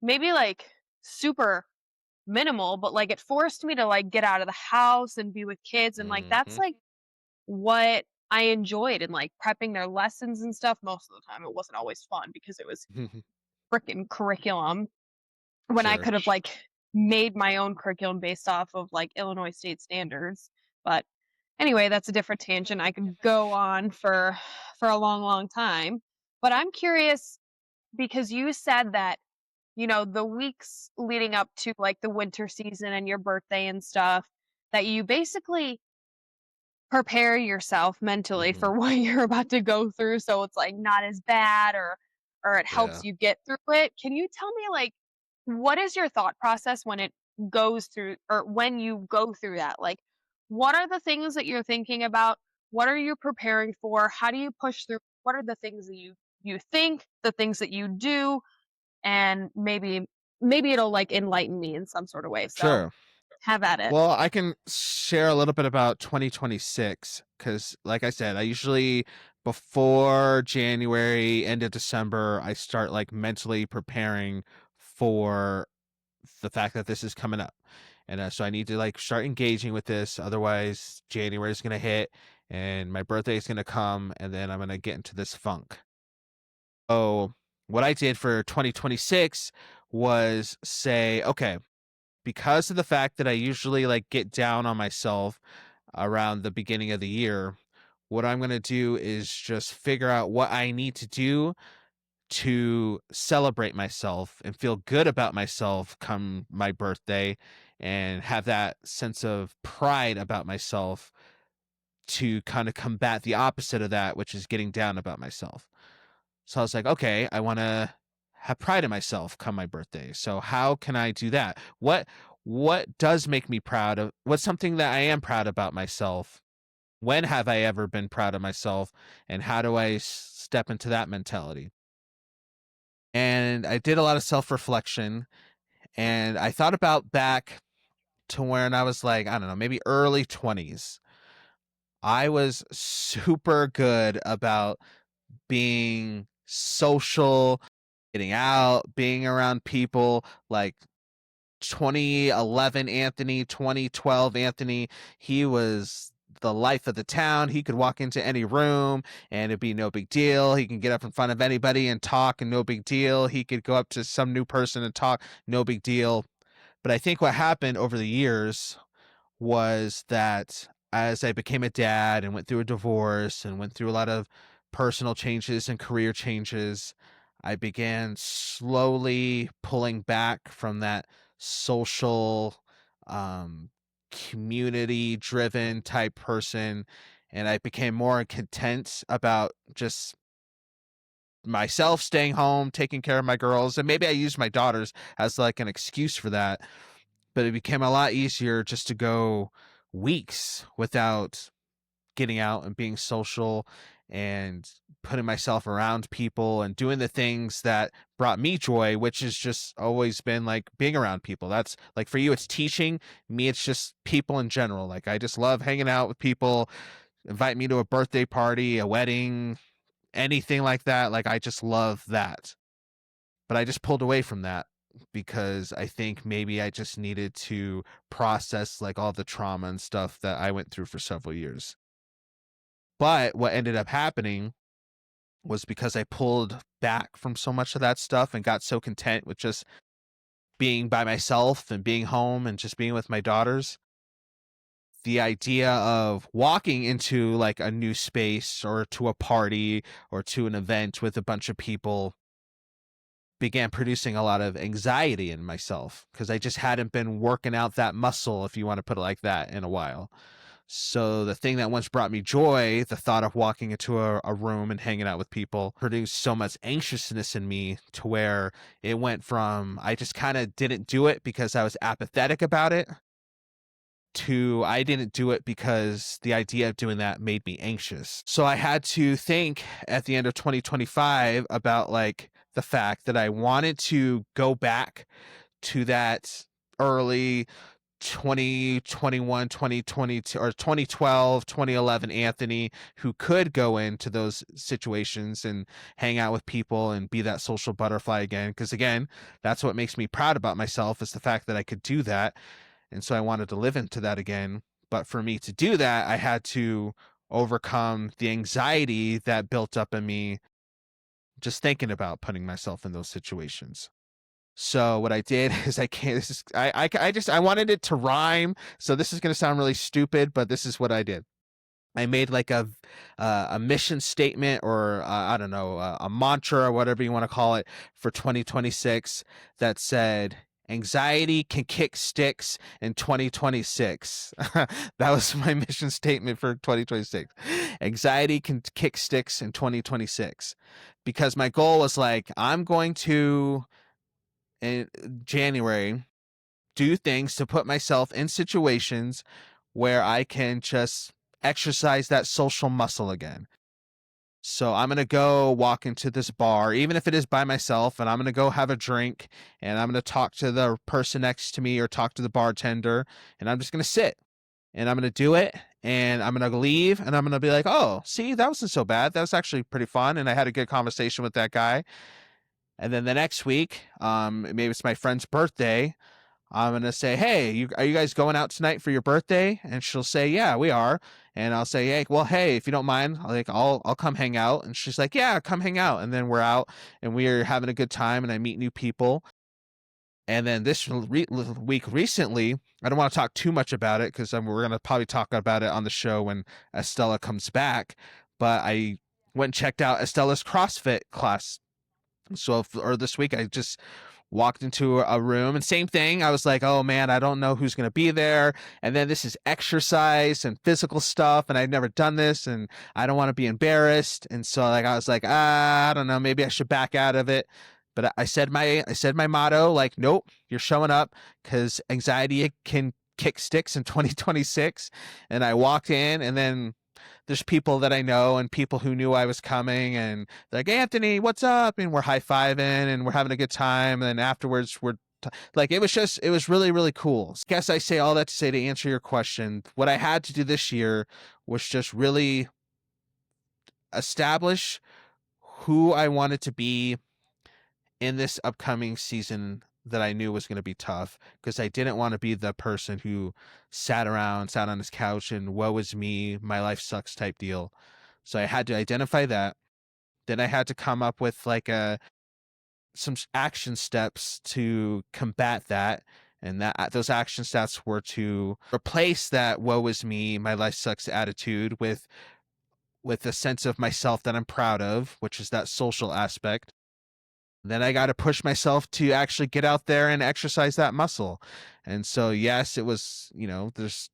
maybe like super minimal, but like it forced me to like get out of the house and be with kids. And like that's Hmm. like what I enjoyed and like prepping their lessons and stuff. Most of the time, it wasn't always fun because it was freaking curriculum when I Sure. could have like made my own curriculum based off of like Illinois state standards. But anyway, that's a different tangent. I could go on for a long, long time. But I'm curious because you said that, you know, the weeks leading up to like the winter season and your birthday and stuff, that you basically prepare yourself mentally Hmm. for what you're about to go through so it's like not as bad or it helps Yeah. you get through it. Can you tell me like what is your thought process when it goes through or when you go through that? Like what are the things that you're thinking about? What are you preparing for? How do you push through? What are the things that you think, the things that you do, and maybe it'll like enlighten me in some sort of way. So Sure. have at it. Well, I can share a little bit about 2026 because, like I said, I usually before January, end of December, I start like mentally preparing for the fact that this is coming up. And so I need to like start engaging with this. Otherwise, January is going to hit and my birthday is going to come and then I'm going to get into this funk. So, what I did for 2026 was say, okay, because of the fact that I usually like get down on myself around the beginning of the year, what I'm going to do is just figure out what I need to do to celebrate myself and feel good about myself come my birthday and have that sense of pride about myself to kind of combat the opposite of that, which is getting down about myself. So I was like, okay, I want to have pride in myself come my birthday. So how can I do that? What does make me proud of what's something that I am proud about myself? When have I ever been proud of myself? And how do I step into that mentality? And I did a lot of self-reflection and I thought about back to when I was like, I don't know, maybe early 20s. I was super good about being social, getting out, being around people like 2011 Anthony, 2012 Anthony. He was the life of the town. He could walk into any room and it'd be no big deal. He can get up in front of anybody and talk and no big deal. He could go up to some new person and talk, no big deal. But I think what happened over the years was that as I became a dad and went through a divorce and went through a lot of personal changes and career changes, I began slowly pulling back from that social, community driven type person. And I became more content about just myself staying home, taking care of my girls. And maybe I used my daughters as like an excuse for that, but it became a lot easier just to go weeks without getting out and being social and putting myself around people and doing the things that brought me joy, which has just always been like being around people. That's like for you, it's teaching. Me, it's just people in general. Like I just love hanging out with people, invite me to a birthday party, a wedding, anything like that. Like I just love that. But I just pulled away from that because I think maybe I just needed to process like all the trauma and stuff that I went through for several years. But what ended up happening was because I pulled back from so much of that stuff and got so content with just being by myself and being home and just being with my daughters. The idea of walking into like a new space or to a party or to an event with a bunch of people began producing a lot of anxiety in myself because I just hadn't been working out that muscle, if you want to put it like that, in a while. So the thing that once brought me joy, the thought of walking into a room and hanging out with people, produced so much anxiousness in me to where it went from I just kind of didn't do it because I was apathetic about it to I didn't do it because the idea of doing that made me anxious. So I had to think at the end of 2025 about like the fact that I wanted to go back to that early 2021, 2022, or 2012, 2011 Anthony who could go into those situations and hang out with people and be that social butterfly again. Because again, that's what makes me proud about myself is the fact that I could do that. And so I wanted to live into that again. But for me to do that, I had to overcome the anxiety that built up in me just thinking about putting myself in those situations. So what I did is I can't. This is, I just I wanted it to rhyme. So this is going to sound really stupid, but this is what I did. I made like a mission statement or I don't know a mantra or whatever you want to call it for 2026 that said anxiety can kick sticks in 2026. That was my mission statement for 2026. Anxiety can kick sticks in 2026 because my goal was like I'm going to in January do things to put myself in situations where I can just exercise that social muscle again. So I'm going to go walk into this bar, even if it is by myself, and I'm going to go have a drink, and I'm going to talk to the person next to me or talk to the bartender, and I'm just going to sit and I'm going to do it, and I'm going to leave, and I'm going to be like, oh, see, that wasn't so bad. That was actually pretty fun. And I had a good conversation with that guy. And then the next week, maybe it's my friend's birthday. I'm gonna say, "Hey, are you guys going out tonight for your birthday?" And she'll say, "Yeah, we are." And I'll say, "Hey, well, hey, if you don't mind, I'll come hang out." And she's like, "Yeah, come hang out." And then we're out and we're having a good time, and I meet new people. And then this week recently, I don't want to talk too much about it because we're gonna probably talk about it on the show when Estella comes back. But I went and checked out Estella's CrossFit class. So, or this week, I just walked into a room and same thing. I was like, oh man, I don't know who's going to be there. And then this is exercise and physical stuff. And I've never done this and I don't want to be embarrassed. And so I was like, I don't know, maybe I should back out of it. But I said my motto, like, nope, you're showing up because anxiety can kick sticks in 2026. And I walked in and then there's people that I know and people who knew I was coming and they're like, Anthony, what's up? And we're high-fiving and we're having a good time. And then afterwards like, it was really, really cool. I guess I say all that to say, to answer your question, what I had to do this year was just really establish who I wanted to be in this upcoming season that I knew was going to be tough, because I didn't want to be the person who sat on his couch and woe is me, my life sucks type deal. So I had to identify that. Then I had to come up with like some action steps to combat that. And that those action steps were to replace that woe is me, my life sucks attitude with a sense of myself that I'm proud of, which is that social aspect. Then I got to push myself to actually get out there and exercise that muscle. And so, yes, it was, there's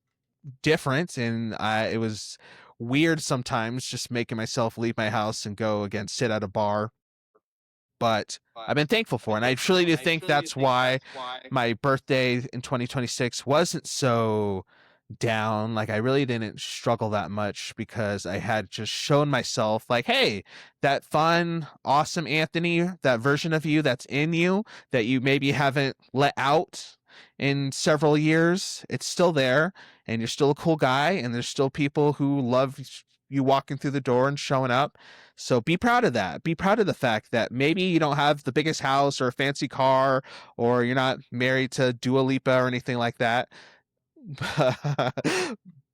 different. And it was weird sometimes just making myself leave my house and go again, sit at a bar. But I've been thankful for it. And I truly do think that's why my birthday in 2026 wasn't so down. Like, I really didn't struggle that much because I had just shown myself like, hey, that fun, awesome Anthony, that version of you that's in you that you maybe haven't let out in several years, it's still there, and you're still a cool guy, and there's still people who love you walking through the door and showing up. So be proud of that. Be proud of the fact that maybe you don't have the biggest house or a fancy car, or you're not married to Dua Lipa or anything like that.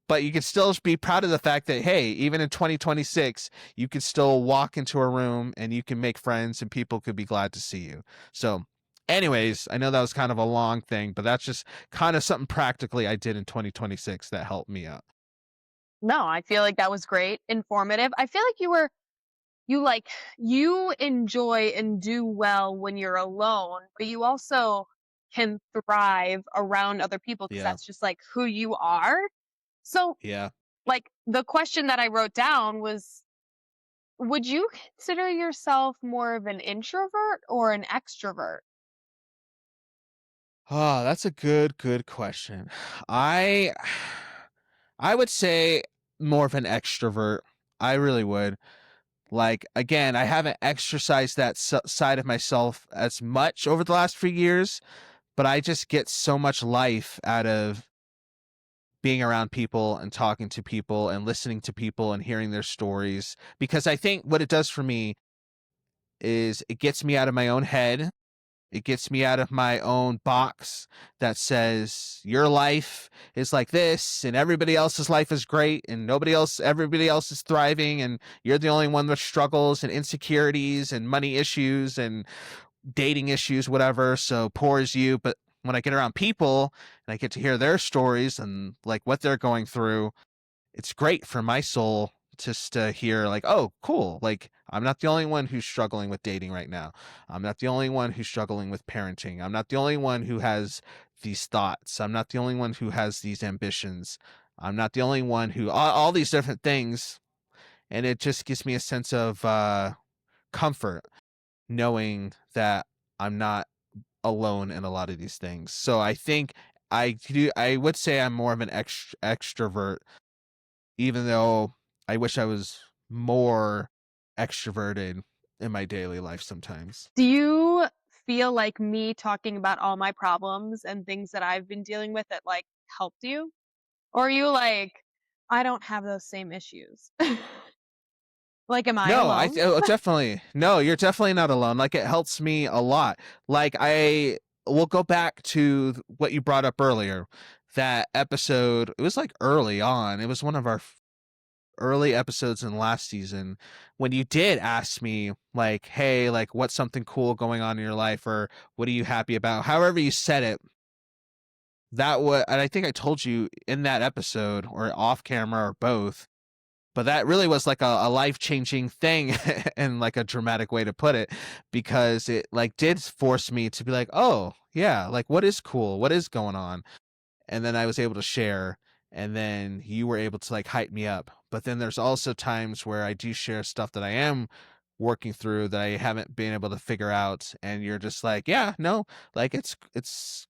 But you can still be proud of the fact that, hey, even in 2026, you can still walk into a room and you can make friends and people could be glad to see you. So anyways, I know that was kind of a long thing, but that's just kind of something practically I did in 2026 that helped me out. No, I feel like that was great, informative. I feel like you enjoy and do well when you're alone, but you also can thrive around other people because Yeah. that's just like who you are. So, Yeah. like, the question that I wrote down was, would you consider yourself more of an introvert or an extrovert? Oh, that's a good question. I I would say more of an extrovert. I really would. Like, again, I haven't exercised that side of myself as much over the last few years, but I just get so much life out of being around people and talking to people and listening to people and hearing their stories. Because I think what it does for me is it gets me out of my own head. It gets me out of my own box that says your life is like this and everybody else's life is great and everybody else is thriving and you're the only one with struggles and insecurities and money issues and dating issues, whatever. So poor as you. But when I get around people and I get to hear their stories and like what they're going through, it's great for my soul just to hear like, oh, cool. Like, I'm not the only one who's struggling with dating right now. I'm not the only one who's struggling with parenting. I'm not the only one who has these thoughts. I'm not the only one who has these ambitions. I'm not the only one who all these different things. And it just gives me a sense of comfort knowing that I'm not alone in a lot of these things. So I think I would say I'm more of an extrovert, even though I wish I was more extroverted in my daily life sometimes. Do you feel like me talking about all my problems and things that I've been dealing with that like helped you? Or are you like, I don't have those same issues? Like, am I No, alone? definitely. No, you're definitely not alone. Like it helps me a lot. Like I will go back to what you brought up earlier. That episode, it was like early on. It was one of our early episodes in last season when you did ask me like, "Hey, like what's something cool going on in your life or what are you happy about?" However you said it, that was, and I think I told you in that episode or off camera or both, but that really was like a life-changing thing and like a dramatic way to put it, because it like did force me to be like, oh yeah, like what is cool, what is going on, and then I was able to share, and then you were able to like hype me up. But then there's also times where I do share stuff that I am working through that I haven't been able to figure out, and you're just like, yeah, no, like it's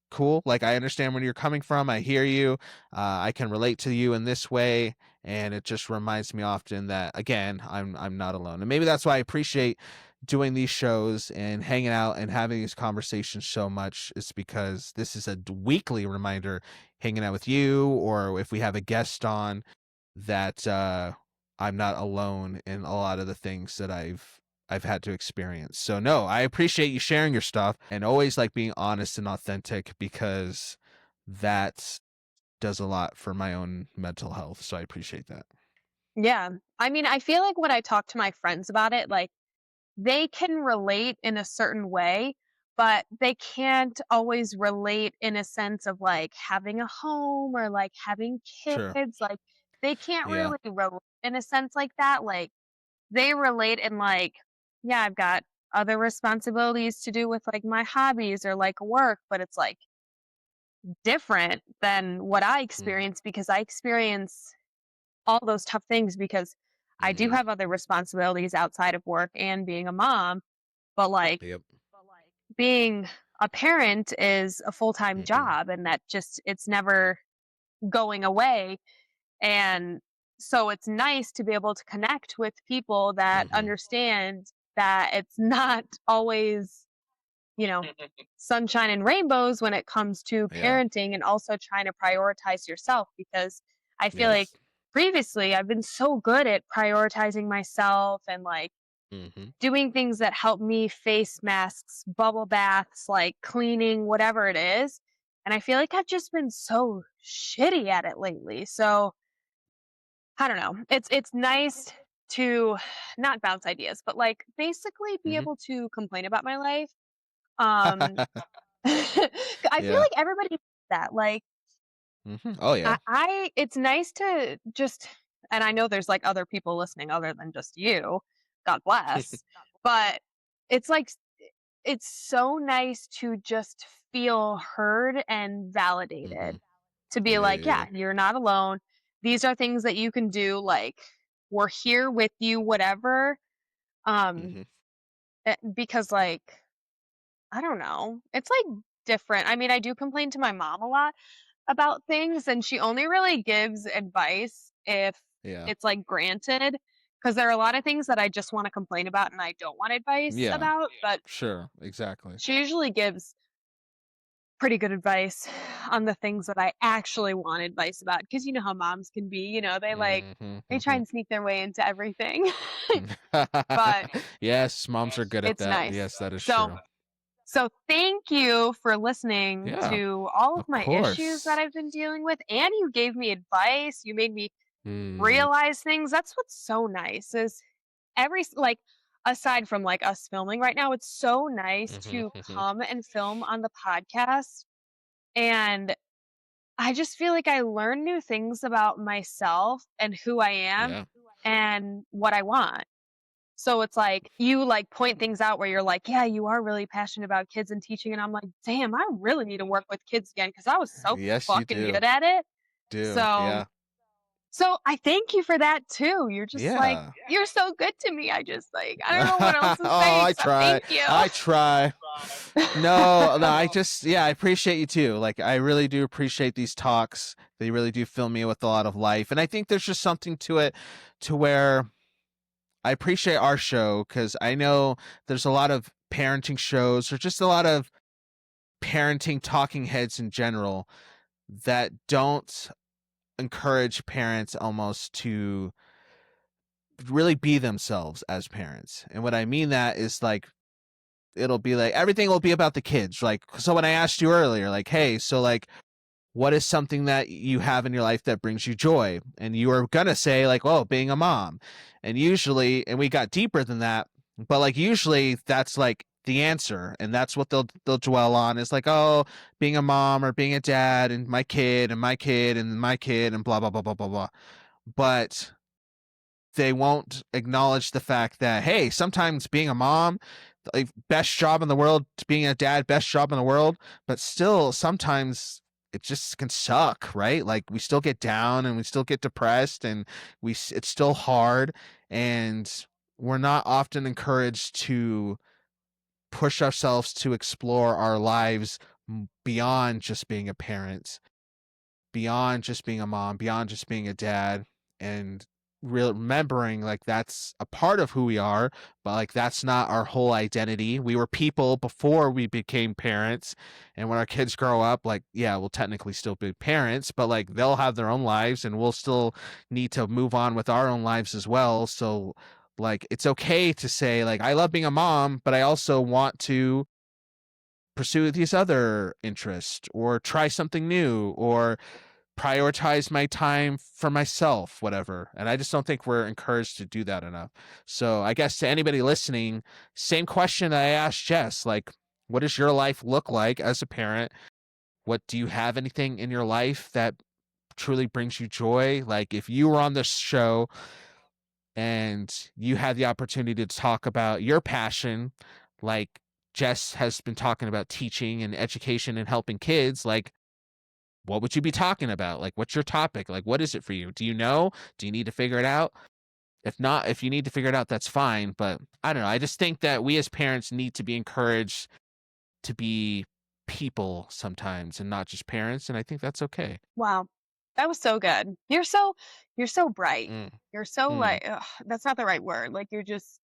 cool, like I understand where you're coming from, I hear you, I can relate to you in this way, and it just reminds me often that again, I'm not alone. And maybe that's why I appreciate doing these shows and hanging out and having these conversations so much, is because this is a weekly reminder, hanging out with you or if we have a guest on, that I'm not alone in a lot of the things that I've had to experience. So no, I appreciate you sharing your stuff and always like being honest and authentic, because that does a lot for my own mental health. So I appreciate that. Yeah. I mean, I feel like when I talk to my friends about it, like they can relate in a certain way, but they can't always relate in a sense of like having a home or like having Sure. kids. Like they can't Yeah. really relate in a sense like that. Like they relate in like, yeah, I've got other responsibilities to do with like my hobbies or like work, but it's like different than what I Mm. experience because I experience all those tough things because I do Mm-hmm. have other responsibilities outside of work and being a mom, but like Yep. being a parent is a full-time Mm-hmm. job and that just it's never going away. And so it's nice to be able to connect with people that Mm-hmm. understand that it's not always, you know, sunshine and rainbows when it comes to Yeah. parenting and also trying to prioritize yourself because I feel like Yes. previously I've been so good at prioritizing myself and like Mm-hmm. doing things that help me, face masks, bubble baths, like cleaning, whatever it is. And I feel like I've just been so shitty at it lately. So I don't know. It's nice to not bounce ideas, but like basically be Mm-hmm. able to complain about my life. Um I feel Yeah. like everybody needs that. Like Mm-hmm. Oh yeah. I it's nice to just and I know there's like other people listening other than just you. God bless. But it's like it's so nice to just feel heard and Mm-hmm. validated. To be Yeah. like, Yeah. yeah, you're not alone. These are things that you can do like we're here with you whatever. Yeah. Um Mm-hmm. because like I don't know. It's like different. I mean, I do complain to my mom a lot about things and she only really gives advice if Yeah. it's like granted because there are a lot of things that I just want to complain about and I don't want advice Yeah. about, but Sure. Exactly. she usually gives pretty good advice on the things that I actually want advice about because you know how moms can be, they like Mm-hmm. they try Mm-hmm. and sneak their way into everything. But Yes, moms are good at it's that. nice. Yes, that is So true. So thank you for listening Yeah, to all of of my issues that course. I've been dealing with and you gave me advice. You made me Mm-hmm. realize things. That's what's so nice is like aside from like us filming right now, it's so nice Mm-hmm. to Mm-hmm. come and film on the podcast and I just feel like I learn new things about myself and who I am Yeah. and what I want. So it's like you like point things out where you're like, yeah, you are really passionate about kids and teaching. And I'm like, damn, I really need to work with kids again because I was so Yes, you fucking do. good at it. Do. So Yeah. so I thank you for that too. You're just like, Yeah. you're so good to me. I just like I don't know what else to Oh, say I except try. thank you. I try. No, I appreciate you too. Like, I really do appreciate these talks. They really do fill me with a lot of life. And I think there's just something to it to where I appreciate our show, because I know there's a lot of parenting shows or just a lot of parenting talking heads in general that don't encourage parents almost to really be themselves as parents. And what I mean that is, like, it'll be like everything will be about the kids. Like, so when I asked you earlier, like, hey, so like, what is something that you have in your life that brings you joy? And you were gonna say like, oh, being a mom. And usually, and we got deeper than that, but like usually that's like the answer, and that's what they'll dwell on is like, oh, being a mom or being a dad and my kid and my kid and my kid and blah blah blah blah blah blah. But they won't acknowledge the fact that, hey, sometimes being a mom, like, best job in the world, being a dad, best job in the world, but still sometimes it just can suck, right? Like, we still get down and we still get depressed, and it's still hard, and we're not often encouraged to push ourselves to explore our lives beyond just being a parent, beyond just being a mom, beyond just being a dad, and remembering like that's a part of who we are, but like that's not our whole identity. We were people before we became parents, and when our kids grow up, like, yeah, we'll technically still be parents, but like they'll have their own lives and we'll still need to move on with our own lives as well. So like, it's okay to say like, I love being a mom, but I also want to pursue these other interests or try something new or prioritize my time for myself, whatever. And I just don't think we're encouraged to do that enough. So I guess to anybody listening, same question that I asked Jess, like, what does your life look like as a parent? What do you have anything in your life that truly brings you joy? Like, if you were on this show and you had the opportunity to talk about your passion, like Jess has been talking about teaching and education and helping kids, like, what would you be talking about? Like, what's your topic? Like, what is it for you? Do you know? Do you need to figure it out? If not, if you need to figure it out, that's fine. But I don't know. I just think that we as parents need to be encouraged to be people sometimes and not just parents. And I think that's okay. Wow. That was so good. You're so bright. Mm, You're so mm, like that's not the right word. Like you're just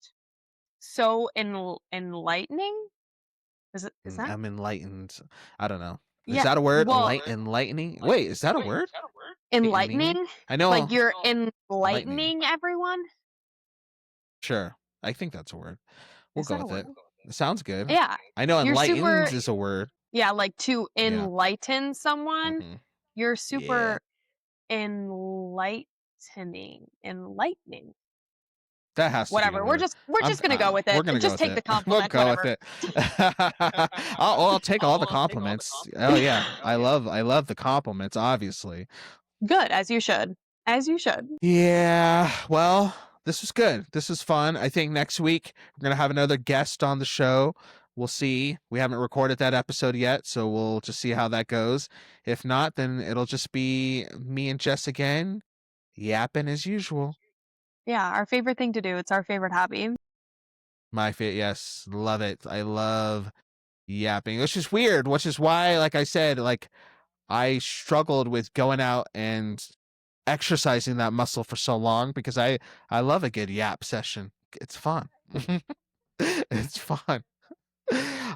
so enlightening. Is that? I'm enlightened. I don't know. Is Yeah. that a word? Well, Enlightening? Wait, is that a word? Enlightening? enlightening? I know. Like you're Enlightening. enlightening everyone? Sure. I think that's a word. We'll Is go that a with it. word? It sounds good. Yeah. I know You're super enlightens is a word. yeah, like to Yeah. enlighten someone. Hmm. You're Yeah. super enlightening. That has to be a Whatever. word. We're just gonna go with We're it. gonna go Just with take the it. We'll compliment. go with Whatever. it. I'll take all the compliments. Oh yeah, I love the compliments. Obviously. Good, as you should. As you should. Yeah. Well, this was good. This was fun. I think next week we're gonna have another guest on the show. We'll see. We haven't recorded that episode yet, so we'll just see how that goes. If not, then it'll just be me and Jess again, yapping as usual. Yeah, our favorite thing to do. It's our favorite hobby. My favorite, yes, love it. I love yapping, which is weird, which is why, like I said, like I struggled with going out and exercising that muscle for so long, because I love a good yap session. It's fun. It's fun.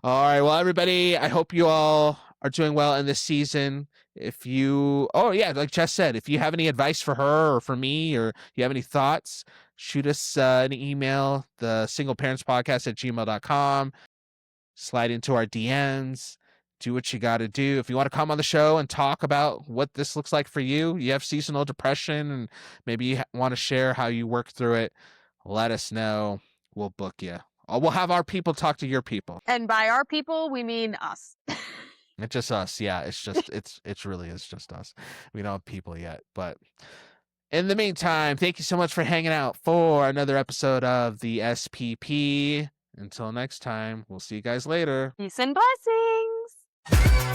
All right, well, everybody, I hope you all are doing well in this season. If you, oh yeah, like Jess said, if you have any advice for her or for me, or you have any thoughts, shoot us an email, the singleparentspodcast@gmail.com. Slide into our DMs, do what you got to do. If you want to come on the show and talk about what this looks like for you, you have seasonal depression, and maybe you want to share how you work through it, let us know. We'll book you. We'll have our people talk to your people. And by our people, we mean us. It's just us. Yeah, it's really is just us. We don't have people yet. But in the meantime, thank you so much for hanging out for another episode of the SPP. Until next time, we'll see you guys later. Peace and blessings.